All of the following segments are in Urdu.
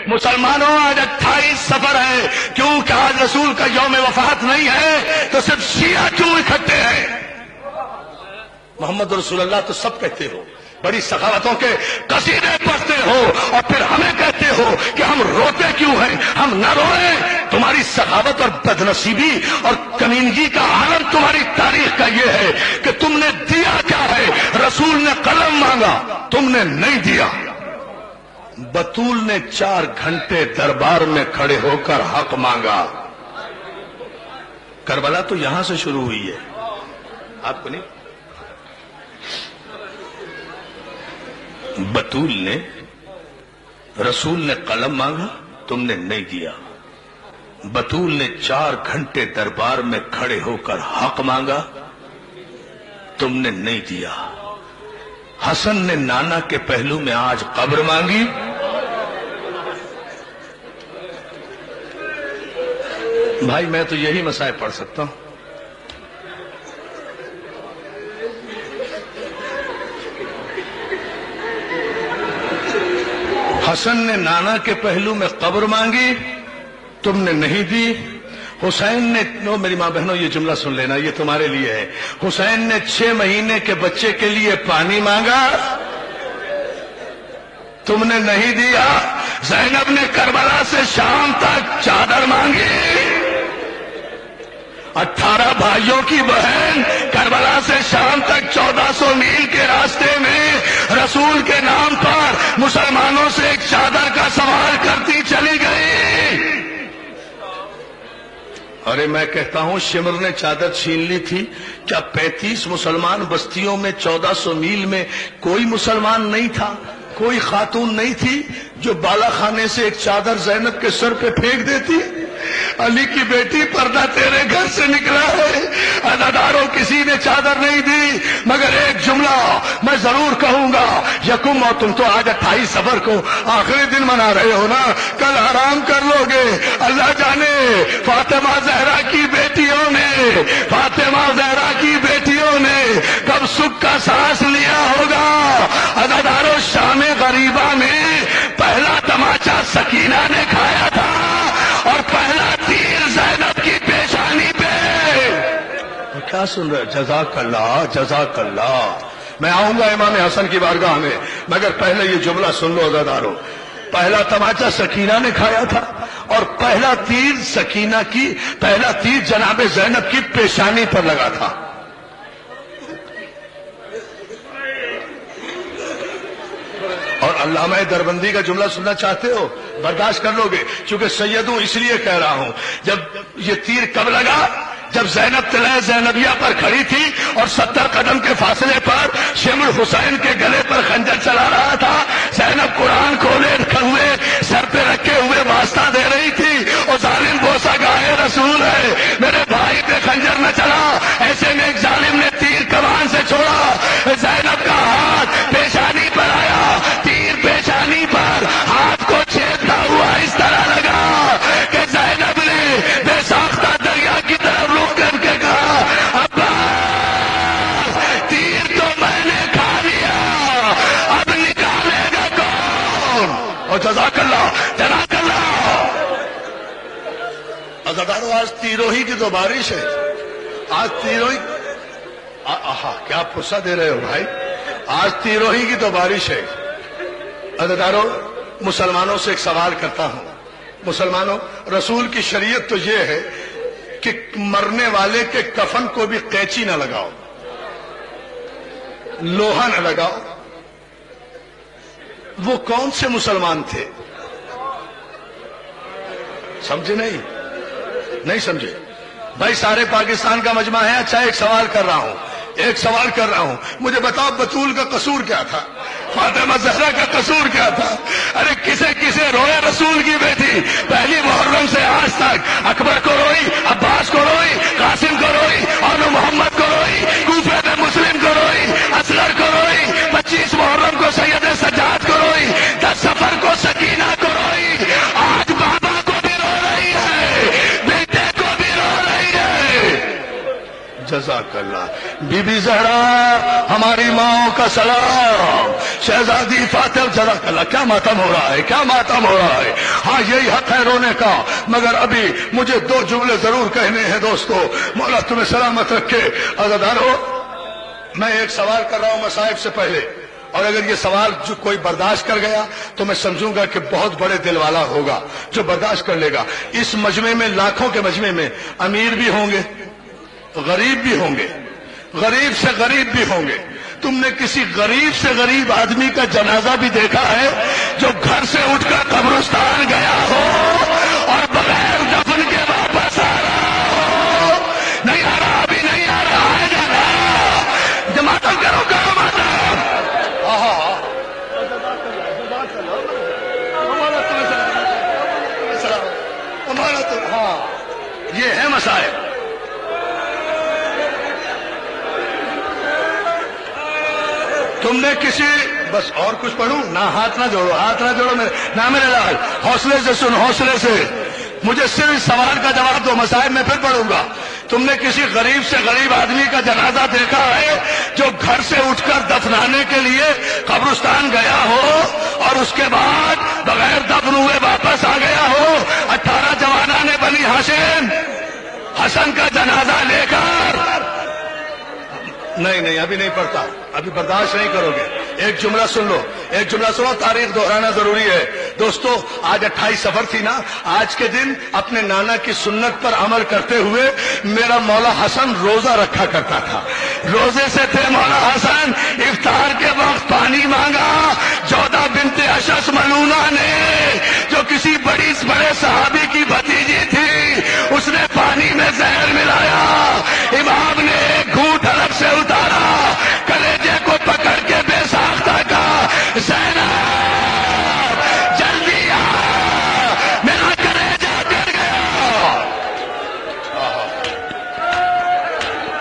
مسلمانوں آج 28 سفر ہے، کیوں کہ آج رسول کا یوم وفات نہیں ہے تو صرف شیعہ کیوں اکٹھے ہیں؟ محمد رسول اللہ تو سب کہتے ہو، بڑی سخاوتوں کے قصیدے پڑھتے ہو، اور پھر ہمیں کہتے ہو کہ ہم روتے کیوں ہیں؟ ہم نہ روئیں۔ تمہاری سخاوت اور بدنصیبی اور کمینگی کا عالم تمہاری تاریخ کا یہ ہے کہ تم نے دیا کیا ہے؟ رسول نے قلم مانگا، تم نے نہیں دیا۔ بطول نے 4 گھنٹے دربار میں کھڑے ہو کر حق مانگا۔ کربلا تو یہاں سے شروع ہوئی ہے، آپ کو نہیں؟ بطول نے، رسول نے قلم مانگا، تم نے نہیں دیا۔ بطول نے 4 گھنٹے دربار میں کھڑے ہو کر حق مانگا، تم نے نہیں دیا۔ حسن نے نانا کے پہلو میں آج قبر مانگی، بھائی میں تو یہی مسائل پڑھ سکتا ہوں۔ حسن نے نانا کے پہلو میں قبر مانگی، تم نے نہیں دی۔ حسین نے، میری ماں بہنوں یہ جملہ سن لینا، یہ تمہارے لیے ہے۔ حسین نے 6 مہینے کے بچے کے لیے پانی مانگا، تم نے نہیں دیا۔ زینب نے کربلا سے شام تک چادر مانگی، 18 بھائیوں کی بہن کربلا سے شام تک 1400 میل کے راستے میں رسول کے نام پر مسلمانوں سے ایک چادر کا سوال کرتی چلی گئی۔ ارے میں کہتا ہوں شمر نے چادر چھین لی تھی، کیا 35 مسلمان بستیوں میں 1400 میل میں کوئی مسلمان نہیں تھا؟ کوئی خاتون نہیں تھی جو بالا خانے سے ایک چادر زینب کے سر پہ پھینک دیتی؟ علی کی بیٹی، پردہ تیرے گھر سے نکلا ہے، عزاداروں کسی نے چادر نہیں دی، مگر ایک جملہ میں ضرور کہوں گا، یکم، اور تم تو آج 28 سفر کو آخری دن منا رہے ہو نا، کل آرام کر لو گے۔ اللہ جانے فاطمہ زہرا کی بیٹیوں نے، فاطمہ زہرا کی بیٹیوں نے کب سکھ کا سانس لیا ہوگا۔ عزاداروں، شام غریبہ میں پہلا تماچا سکینہ نے کھایا تھا، اور پہلا تیر زینب کی پیشانی پہ۔ کیا سن رہے؟ جزاک اللہ، جزاک اللہ۔ میں آؤں گا امام حسن کی بارگاہ میں، مگر پہلے یہ جملہ سن لو عزادارو، پہلا تماچا سکینہ نے کھایا تھا، اور پہلا تیر سکینہ کی، پہلا تیر جناب زینب کی پیشانی پر لگا تھا۔ اور علامہ دربندی کا جملہ سننا چاہتے ہو؟ برداشت کر لو گے، چونکہ سیدوں اس لیے کہہ رہا ہوں، جب یہ تیر کب لگا؟ جب زینب طلعہ زینبیہ پر کھڑی تھی اور 70 قدم کے فاصلے پر شمر حسین کے گلے پر خنجر چلا رہا تھا، زینب قرآن کھولے ہوئے سر پہ رکھے ہوئے واسطہ دے رہی تھی، اور ظالم بوسا گائے رسول ہے، میرے بھائی پہ خنجر نہ چلا۔ ایسے میں ایک ظالم نے تیر کمان سے چھوڑا، زینب کا ہاتھ پیشانی پر آیا، تیر پیشانی پر ہاتھ کو چھیدتا ہوا اس طرح لگا کہ زینب نے بے ساختہ دریا کی طرف رخ کر کے کہا، عباس، تیر تو میں نے کھا لیا، اب نکالے گا کون؟ اور جزاک اللہ، جزاک اللہ۔ عزادارو، آج تیروہی کی تو بارش ہے، آج تیروہی، آہا کیا پرسہ دے رہے ہو بھائی، آج تیروہی کی تو بارش ہے۔ عزادارو، مسلمانوں سے ایک سوال کرتا ہوں، مسلمانوں، رسول کی شریعت تو یہ ہے کہ مرنے والے کے کفن کو بھی قینچی نہ لگاؤ، لوہا نہ لگاؤ۔ وہ کون سے مسلمان تھے؟ سمجھے نہیں سمجھے بھائی؟ سارے پاکستان کا مجمع ہے۔ اچھا، ایک سوال کر رہا ہوں، مجھے بتاؤ بطول کا قصور کیا تھا؟ فاطمہ زہرا کا قصور کیا تھا؟ ارے کسے روئے رسول کی بیٹی؟ پہلی محرم سے آج تک اکبر کو روئی، عباس کو روئی، قاسم کو روئی، اور محمد کو روئی، کوفہ میں مسلم کو روئی، اصغر کو روئی، 25 محرم کو سید سجاد کو روئی، 10 صفر کو سکینہ کو روئی، آج بابا کو بھی رو رہی ہے، بیٹے کو بھی رو رہی ہے۔ جزاک اللہ۔ بی بی زہرا ہماری ماں کا سلام، شہزادی فاطمہ، جزاک اللہ۔ کیا ماتم ہو رہا ہے، کیا ماتم ہو رہا ہے۔ ہاں یہی حق ہے رونے کا، مگر ابھی مجھے 2 جملے ضرور کہنے ہیں دوستو، مولا تمہیں سلامت رکھے۔ عزیزانو، میں ایک سوال کر رہا ہوں مصائب سے پہلے، اور اگر یہ سوال جو کوئی برداشت کر گیا تو میں سمجھوں گا کہ بہت بڑے دل والا ہوگا جو برداشت کر لے گا۔ اس مجمع میں، لاکھوں کے مجمع میں، امیر بھی ہوں گے، غریب بھی ہوں گے، غریب سے غریب بھی ہوں گے۔ تم نے کسی غریب سے غریب آدمی کا جنازہ بھی دیکھا ہے جو گھر سے اٹھ کر قبرستان گیا ہو اور بغیر دفن کے واپس آ رہا ہو؟ نہیں آ رہا، ابھی نہیں آ رہا ہے جانا، جماعتم کرو، کرو ماتم۔ ہاں یہ ہے مسائل۔ تم نے کسی، بس اور کچھ پڑھوں نہ؟ ہاتھ نہ جوڑو، ہاتھ نہ جوڑو میرے لال، حوصلے سے سن، حوصلے سے۔ مجھے صرف اس سوال کا جواب دو، مسائل میں پھر پڑھوں گا۔ تم نے کسی غریب سے غریب آدمی کا جنازہ دیکھا ہے جو گھر سے اٹھ کر دفنانے کے لیے قبرستان گیا ہو اور اس کے بعد بغیر دفن ہوئے واپس آ گیا ہو؟ 18 جوانان بنی ہاشم حسن کا جنازہ لے کر؟ نہیں ابھی نہیں پڑھتا، ابھی برداشت نہیں کرو گے۔ ایک جملہ سن لو، ایک جملہ سنو، تاریخ دہرانا ضروری ہے دوستو۔ آج 28 صفر تھی نا، آج کے دن اپنے نانا کی سنت پر عمل کرتے ہوئے میرا مولا حسن روزہ رکھا کرتا تھا، روزے سے تھے مولا حسن۔ افطار کے وقت پانی مانگا، جودہ بنت اشعث ملونہ نے، جو کسی بڑے صحابی کی بھتیجی تھی، اس نے پانی میں زہر ملایا۔ امام نے ایک گھونٹ حلق سے اتارا، کلیجے کو پکڑ کے بے ساختہ کہا، زینب جلدی آ، میرا کلیجہ گر گیا۔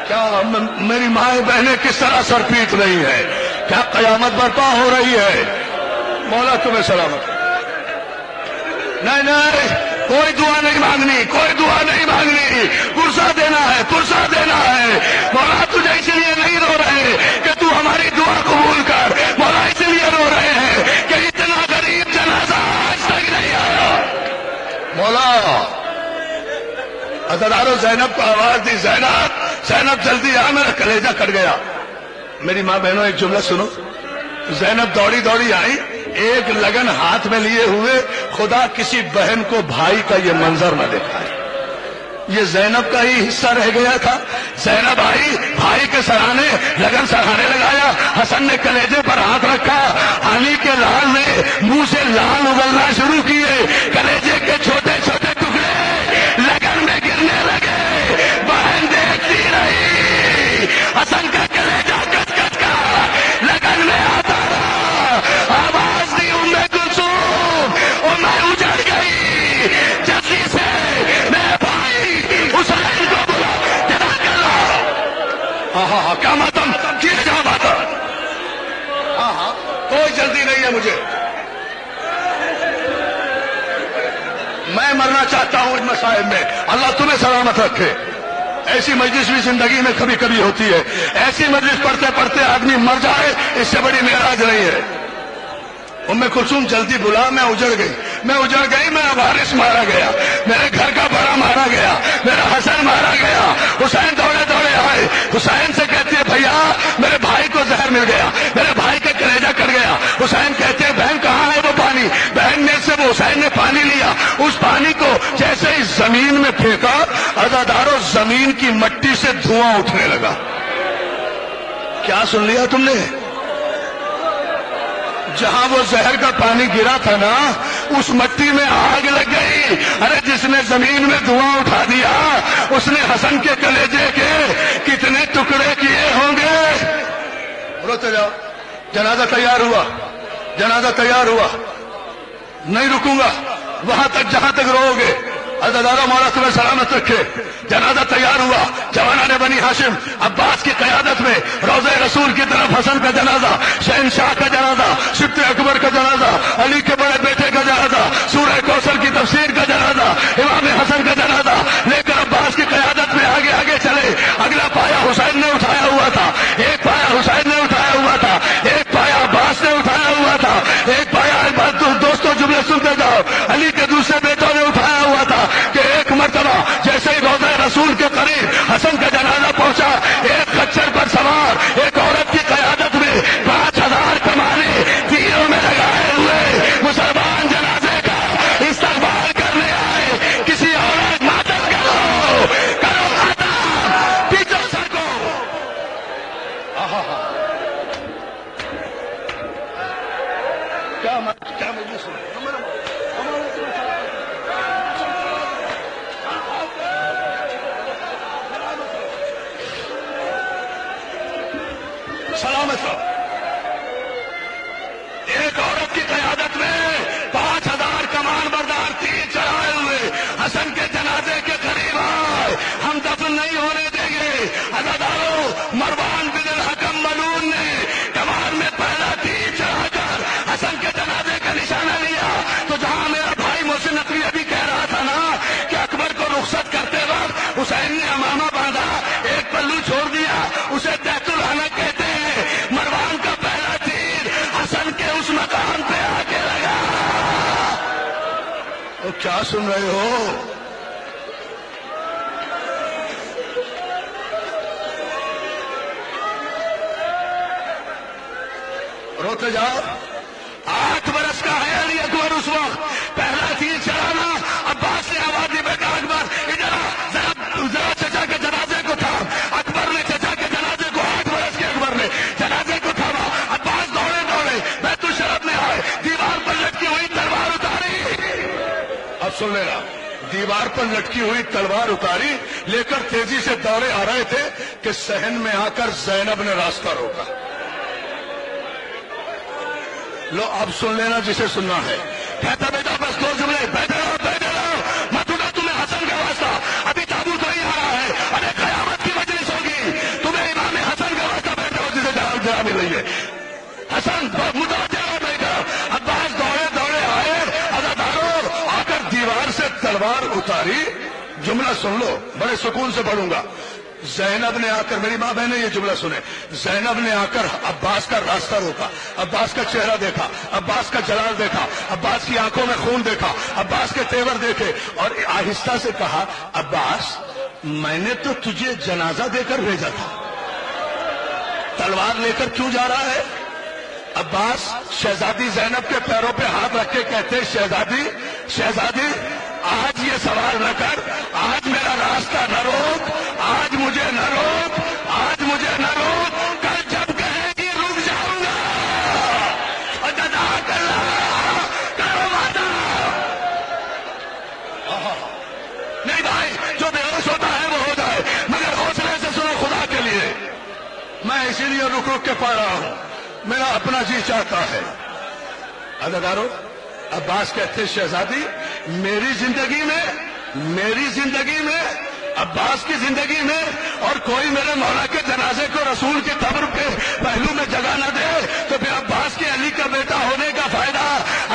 کیا میری مائیں بہنیں کس طرح سر پیٹ رہی ہے؟ کیا قیامت برپا ہو رہی ہے؟ مولا تمہیں سلامت۔ نہیں، کوئی دعا نہیں مانگنی، کوئی دعا نہیں مانگنی، پرسہ دینا ہے، پرسہ دینا ہے۔ مولا تجھے اس لیے نہیں رو رہے کہ تو ہماری دعا قبول کر، مولا اس لیے رو رہے ہیں کہ اتنا غریب جنازہ آج تک نہیں آیا۔ مولا عزادارو، زینب کو آواز دی، زینب جلدی آ، میرا کلیجہ کٹ گیا۔ میری ماں بہنوں ایک جملہ سنو، زینب دوڑی دوڑی آئی، ایک لگن ہاتھ میں لیے ہوئے، خدا کسی بہن کو بھائی کا یہ منظر نہ دکھائے۔ یہ زینب کا ہی حصہ رہ گیا تھا۔ زینب آئی، بھائی کے سرانے لگن سرانے لگایا، حسن نے کلیجے پر ہاتھ رکھا، علی کے لال نے منہ سے لال اگلنا شروع کیے، کلیجے کے چھوٹے چھوٹے ٹکڑے لگن میں گرنے لگے۔ بہن دیکھتی رہی، حسن کا کلیجہ کٹ کٹ کر لگن میں آتا رہا۔ آواز دی ام کلثوم، اور میں اجڑ گئی، جلدی سے میرے بھائی حسین کو بلا، جدا کر لا۔ ہاں کیا ماتم کیا جا ماتم؟ ہاں کوئی جلدی نہیں ہے مجھے، میں مرنا چاہتا ہوں ان مسائل میں۔ اللہ تمہیں سلامت رکھے۔ ایسی مجلس بھی زندگی میں کبھی کبھی ہوتی ہے، ایسی مجلس پڑھتے پڑھتے آدمی مر جائے، اس سے بڑی معراج نہیں ہے۔ ام کلثوم جلدی بلا، میں اجڑ گئی، میرا وارث مارا گیا، میرے گھر کا بڑا مارا گیا، میرا حسن مارا گیا۔ حسین دوڑے دوڑے آئے، حسین سے کہتے ہیں بھیا میرے بھائی کو زہر مل گیا، میرے بھائی کا کلیجہ کٹ گیا۔ حسین کہتے ہیں بہن کہاں ہے وہ پانی؟ بہن نے سے وہ حسین نے پانی لیا، اس پانی کو جیسے ہی زمین میں پھینکا، عزادارو زمین کی مٹی سے دھواں اٹھنے لگا۔ کیا سن لیا تم نے؟ جہاں وہ زہر کا پانی گرا تھا نا، اس مٹی میں آگ لگ گئی۔ ارے جس نے زمین میں دھواں اٹھا دیا، اس نے حسن کے کلیجے کے کتنے ٹکڑے کیے ہوں گے؟ روتے جاؤ، جنازہ تیار ہوا، جنازہ تیار ہوا، نہیں رکوں گا وہاں تک جہاں تک رو گے۔ عزادارو مولا تمہیں سلامت رکھے۔ جنازہ تیار ہوا، جوانان بنی ہاشم عباس کی قیادت میں روضہ رسول کی طرف حسن کا جنازہ، شہنشاہ کا جنازہ، سبط اکبر کا جنازہ، علی کے بڑے بیٹے کا جنازہ، سورہ کوثر کی تفسیر کا جنازہ، امام حسن کا جنازہ لے کر عباس کی قیادت میں آگے آگے چلے۔ اگلا پایا حسین نے اٹھایا ہوا تھا، ایک پایا حسین نے اٹھایا ہوا تھا، ایک پایا عباس نے اٹھایا ہوا تھا، ایک پایا دوستوں جملے سنتے جاؤ، علی کے دوسرے بیٹوں نے اٹھایا ہوا تھا کہ ایک مرتبہ جیسے ہی روضہ رسول کے قریب حسن کا جنازہ پہنچا، ایک خچر پر سوار ایک عورت کی قیادت میں 5000 کمانے تیروں میں لگائے ہوئے مسلمان جنازے کا استقبال کرنے آئے۔ کسی عورت ماتم کرو ختم، پیچھو سر کو۔ کیا مجلس ہے؟ سلامت رہو۔ ایک عورت کی قیادت میں 5000 کمان بردار تیر چڑھائے ہوئے حسن کے جنازے کے قریب آئے۔ ہم دفن نہیں ہونے دیں گے۔ عزادارو، مروان بن الحکم ملعون نے کمان میں پہلا تیر چڑھا کر حسن کے جنازے کا نشانہ لیا، تو جہاں میرا بھائی محسن نقوی ابھی کہہ رہا تھا نا کہ اکبر کو رخصت کرتے وقت حسین نے امامہ باندھا، ایک پلو چھوڑ دیا، اسے دیت الحنک کہتے ہیں۔ مروان کا پہلا تیر حسن کے اس مقام پہ آ کے لگا۔ تو کیا سن رہے ہو؟ روتے جاؤ۔ 8 برس کا ہے علی اکبر اس وقت، پہلا تیر چلانا۔ عباس نے آواز دی، بیٹا اکبر ادھر ذرا چچا کے جنازے کو تھام۔ اکبر نے چچا کے جنازے کو، 8 برس کے اکبر نے جنازے کو تھاما۔ عباس دوڑے بیت الشرف میں آئے، دیوار پر لٹکی ہوئی تلوار اتاری۔ اب سن لینا، دیوار پر لٹکی ہوئی تلوار اتاری لے کر تیزی سے دوڑے آ رہے تھے کہ صحن میں آ کر زینب نے راستہ روکا۔ لو اب سن لینا جسے سننا ہے۔ کہتا بیٹا بس 2 جملے، بیٹھے رہو مت اٹھو، تمہیں حسن کا واسطہ، ابھی تابوت نہیں آ رہا ہے، ارے قیامت کی مجلس ہوگی، تمہیں امام حسن کا واسطہ، بیٹھے ہو جسے جگہ مل رہی ہے۔ حسن متوجہ ہو بیٹا۔ عباس دوڑے آئے، عزادارو آ کر دیوار سے تلوار اتاری۔ جملہ سن لو، بڑے سکون سے پڑھوں گا۔ زینب نے آ کر، میری ماں بہنیں یہ جملہ سنیں، زینب نے آ کر عباس کا راستہ روکا، عباس کا چہرہ دیکھا، عباس کا جلال دیکھا، عباس کی آنکھوں میں خون دیکھا، عباس کے تیور دیکھے، اور آہستہ سے کہا، عباس میں نے تو تجھے جنازہ دے کر بھیجا تھا، تلوار لے کر کیوں جا رہا ہے؟ عباس شہزادی زینب کے پیروں پہ ہاتھ رکھ کے کہتے، شہزادی آج یہ سوال نہ کر، آج میرا راستہ نہ روک، آج مجھے نہ روک، آج مجھے نہ روک، کل جب کہے گی رک جاؤں گا، اور جزاک اللہ کرو وعدہ۔ نہیں بھائی، جو بے ہوش ہوتا ہے وہ ہو جائے، مگر حوصلے سے سنو خدا کے لیے۔ میں اسی لیے رک کے پڑھ رہا ہوں، میرا اپنا جی چاہتا ہے۔ عزادارو، عباس کہتے شہزادی میری زندگی میں عباس کی زندگی میں اور کوئی میرے مولا کے جنازے کو رسول کے قبر کے پہلو میں جگہ نہ دے تو پھر عباس کے علی کا بیٹا ہونے کا فائدہ۔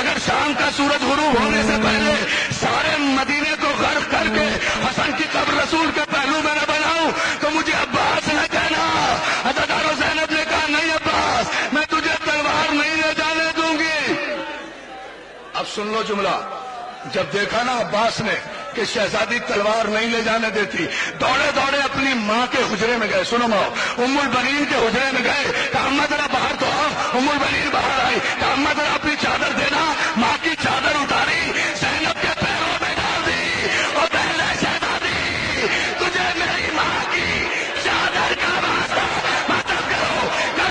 اگر شام کا سورج غروب ہونے سے پہلے سارے مدینے کو غرق کر کے حسن کی قبر رسول کے پہلو میں نہ بناؤں تو مجھے عباس نہ کہنا۔ عزادارو، زینب نے کہا نہیں عباس، میں تجھے تلوار نہیں لے جانے دوں گی۔ اب سن لو جملہ، جب دیکھا نا عباس نے کہ شہزادی تلوار نہیں لے جانے دیتی، دوڑے اپنی ماں کے حجرے میں گئے۔ سنو ماں، ام البنین کے حجرے میں گئے، کہا اماں ذرا باہر تو آؤ۔ ام البنین باہر آئی، کہا اماں ذرا اپنی چادر دینا۔ ماں کی چادر اتاری، زینب کے پیروں میں ڈال دی، اور پہلے شہزادی تجھے میری ماں کی چادر کا واسطہ ماتم کرو، کیا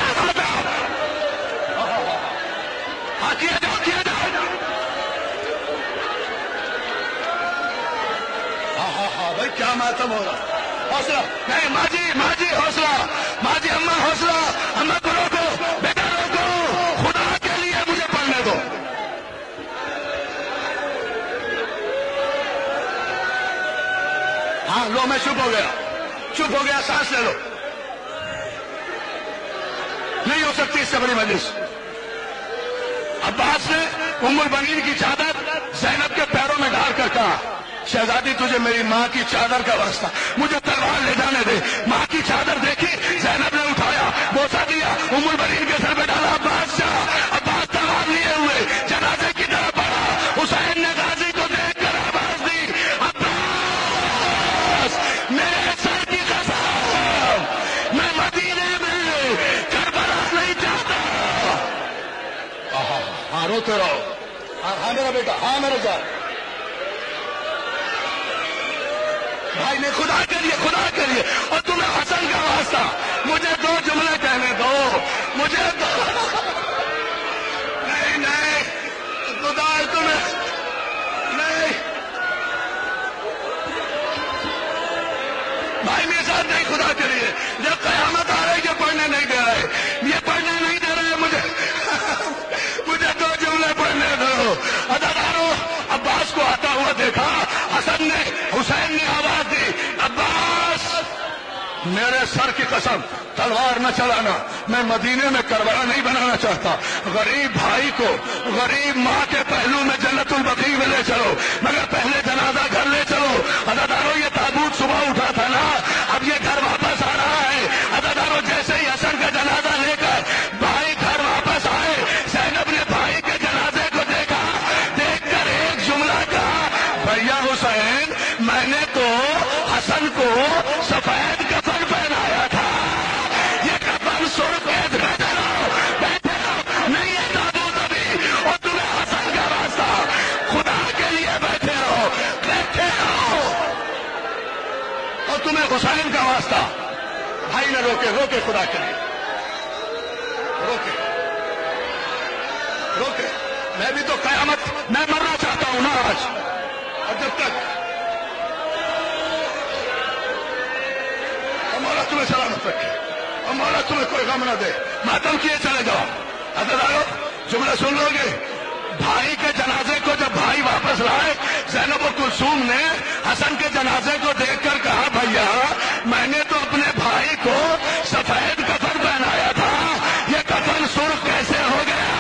جاؤ بھائی، کیا ماتم ہو رہا؟ حوصلہ نہیں ماں جی حوصلہ، ماں جی، اماں حوصلہ، اماں کو روکو، بیٹا روکو، خدا کے لیے مجھے پڑھنے دو۔ ہاں لو، میں چپ ہو گیا، سانس لے لو، نہیں ہو سکتی اس سے بڑی مجلس۔ عباس نے ام البنین کی چادر زینب کے پیروں میں ڈال کر کہا شہزادی تجھے میری ماں کی چادر کا واسطہ، مجھے تلوار لے جانے دے۔ ماں کی چادر دیکھی، زینب نے اٹھایا، بوسا دیا، ام البنین کے سر پہ ڈالا۔ عباس تلوار لیے ہوئے جنازے کی طرف بڑھا۔ حسین نے غازی کہا ہاں میرے جان بھائی نے خدا کے لیے اور تمہیں حسن کا واسطہ مجھے 2 جملے کہنے دو مجھے نہیں خدا تمہیں نہیں بھائی میرے ساتھ نہیں خدا کے لیے جب قیامت آ رہی یہ پڑھنے نہیں دے رہے مجھے 2 جملے پڑھنے دو عزادارو عباس کو آتا ہوا دیکھا حسین نے آواز دی عباس میرے سر کی قسم تلوار نہ چلانا میں مدینے میں کربلا نہیں بنانا چاہتا غریب بھائی کو غریب ماں کے پہلو میں جنت البقیع میں لے چلو مگر پہلے جنازہ گھر لے چلو عزادارو یہ تابوت صبح اٹھا تھا نا اب یہ گھر واپس آ رہا ہے عزادارو جیسے ہی حسن کا جنازہ لے کر بھائی گھر واپس آئے زینب نے بھائی کے جنازے کو دیکھ کر ایک جملہ کہا بھیا حسین میں نے تو حسن کو سفید کفن پہنایا تھا یہ کفن سرخ بیٹھے رہو نہیں ہے تابوت ابھی اور تمہیں حسن کا واسطہ خدا کے لیے بیٹھے رہو اور تمہیں حسین کا واسطہ بھائی نے روکے خدا کے لیے روکے میں بھی تو قیامت میں مرنا چاہتا ہوں نا آج اور جب تک مولا تمہیں سلامت رکھے اور مولا تمہیں کوئی غم نہ دے ماتم کیے چلے جاؤ عزادارو جملہ سن لو گے بھائی کے جنازے کو جب بھائی واپس لائے زینب و کلثوم نے حسن کے جنازے کو دیکھ کر کہا بھیا میں نے تو اپنے بھائی کو سفید کفن پہنایا تھا یہ کفن سرخ کیسے ہو گیا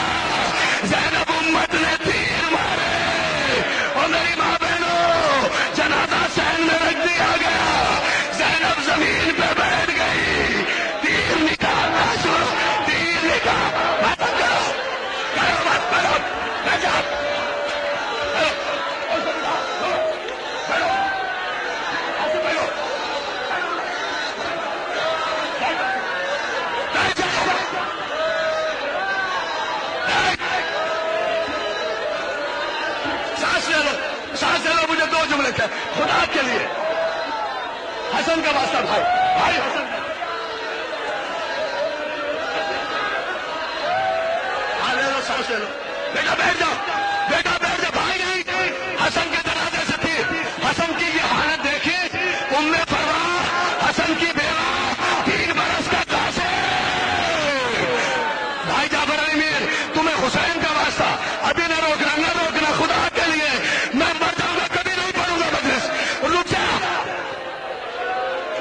زینب امت نے تیر مارے اور میری ماں بہنوں جنازہ سین میں رکھ دیا گیا زینب زمین پہ بیٹھ گئی تیر نکالنا شروع تیر نکال سانس لے لو مجھے 2 جملے تھے خدا کے لیے حسن کا واسطہ بھائی حسن لے لو سانس لے لو بیٹا بیٹھ جاؤ بھائی نہیں حسن کے جنازے سے تھی حسن کی یہ حالت دیکھی ام فروا حسن کی بیوہ 3 برس کا قاصر بھائی جعفر علی میر تمہیں حسین کا واسطہ ابھی نہ روکنا خدا کے لیے میں مر جاؤں گا کبھی نہیں پڑھوں گا مجلس رک جا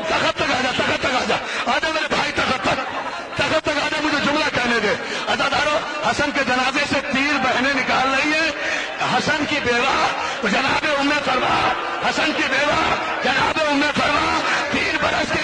تخت تک آ جا میرے بھائی تخت تک آ جا مجھے جملہ کہنے دے عزادارو حسن کے جنازے سے 3 بہنیں نکال رہی ہیں حسن کی بیوہ جناب ام فروا 3 برس کے